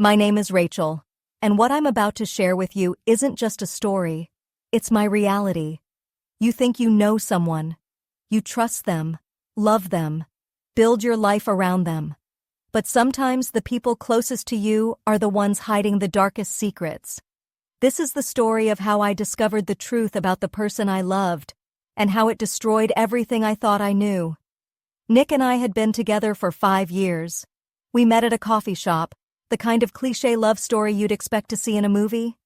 My name is Rachel, and what I'm about to share with you isn't just a story, it's my reality. You think you know someone, you trust them, love them, build your life around them. But sometimes the people closest to you are the ones hiding the darkest secrets. This is the story of how I discovered the truth about the person I loved, and how it destroyed everything I thought I knew. Nick and I had been together for 5 years. We met at a coffee shop, the kind of cliché love story you'd expect to see in a movie.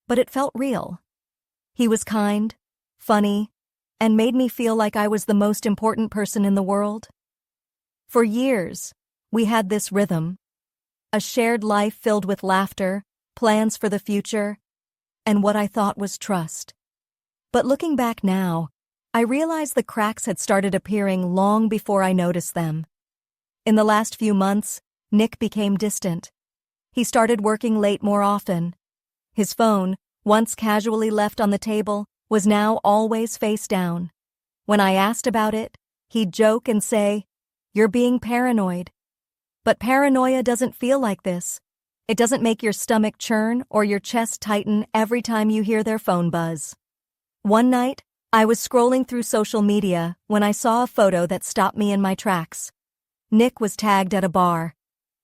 But it felt real. He was kind, funny, and made me feel like I was the most important person in the world. For years, we had this rhythm, a shared life filled with laughter, plans for the future, and what I thought was trust. But looking back now, I realized the cracks had started appearing long before I noticed them. In the last few months, Nick became distant. He started working late more often. His phone, once casually left on the table, was now always face down. When I asked about it, he'd joke and say, "You're being paranoid." But paranoia doesn't feel like this. It doesn't make your stomach churn or your chest tighten every time you hear their phone buzz. One night, I was scrolling through social media when I saw a photo that stopped me in my tracks. Nick was tagged at a bar.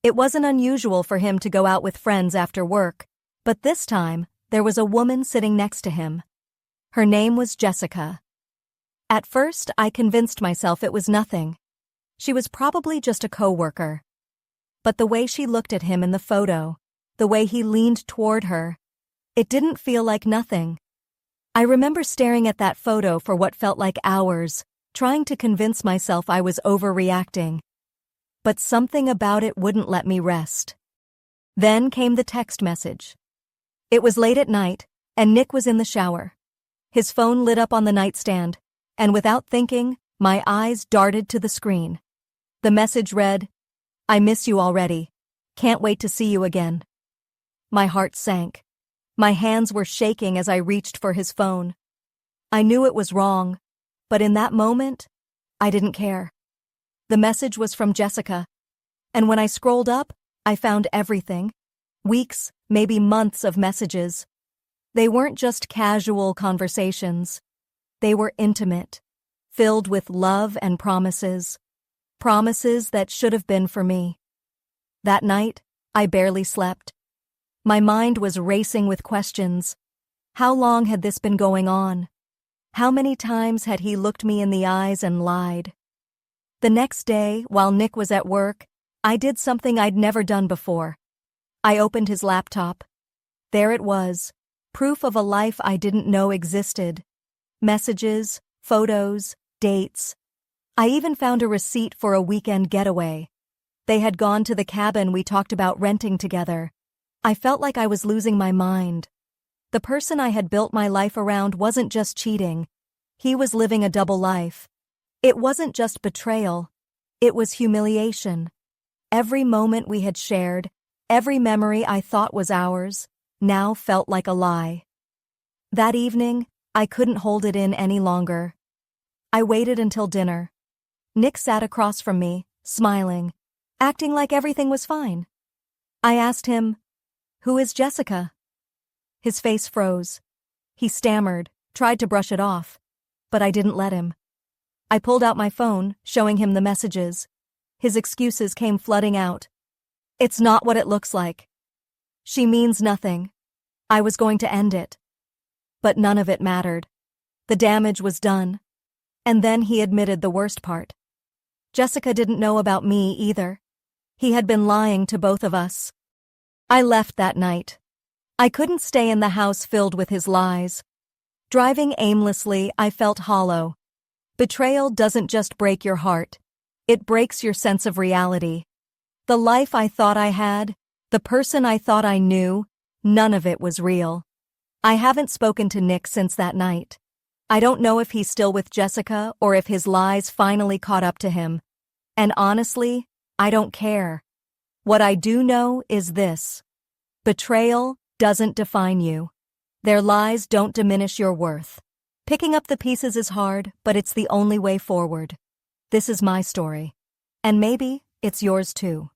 It wasn't unusual for him to go out with friends after work, but this time, there was a woman sitting next to him. Her name was Jessica. At first, I convinced myself it was nothing. She was probably just a coworker. But the way she looked at him in the photo, the way he leaned toward her, it didn't feel like nothing. I remember staring at that photo for what felt like hours, trying to convince myself I was overreacting. But something about it wouldn't let me rest. Then came the text message. It was late at night, and Nick was in the shower. His phone lit up on the nightstand, and without thinking, my eyes darted to the screen. The message read, "I miss you already. Can't wait to see you again." My heart sank. My hands were shaking as I reached for his phone. I knew it was wrong, but in that moment, I didn't care. The message was from Jessica, and when I scrolled up, I found everything. Weeks, maybe months of messages. They weren't just casual conversations. They were intimate, filled with love and promises. Promises that should have been for me. That night, I barely slept. My mind was racing with questions. How long had this been going on? How many times had he looked me in the eyes and lied? The next day, while Nick was at work, I did something I'd never done before. I opened his laptop. There it was, proof of a life I didn't know existed. Messages, photos, dates. I even found a receipt for a weekend getaway. They had gone to the cabin we talked about renting together. I felt like I was losing my mind. The person I had built my life around wasn't just cheating. He was living a double life. It wasn't just betrayal. It was humiliation. Every moment we had shared, every memory I thought was ours, now felt like a lie. That evening, I couldn't hold it in any longer. I waited until dinner. Nick sat across from me, smiling, acting like everything was fine. I asked him, "Who is Jessica?" His face froze. He stammered, tried to brush it off, but I didn't let him. I pulled out my phone, showing him the messages. His excuses came flooding out. "It's not what it looks like. She means nothing. I was going to end it." But none of it mattered. The damage was done. And then he admitted the worst part. Jessica didn't know about me either. He had been lying to both of us. I left that night. I couldn't stay in the house filled with his lies. Driving aimlessly, I felt hollow. Betrayal doesn't just break your heart. It breaks your sense of reality. The life I thought I had, the person I thought I knew, none of it was real. I haven't spoken to Nick since that night. I don't know if he's still with Jessica or if his lies finally caught up to him. And honestly, I don't care. What I do know is this. Betrayal doesn't define you. Their lies don't diminish your worth. Picking up the pieces is hard, but it's the only way forward. This is my story. And maybe it's yours too.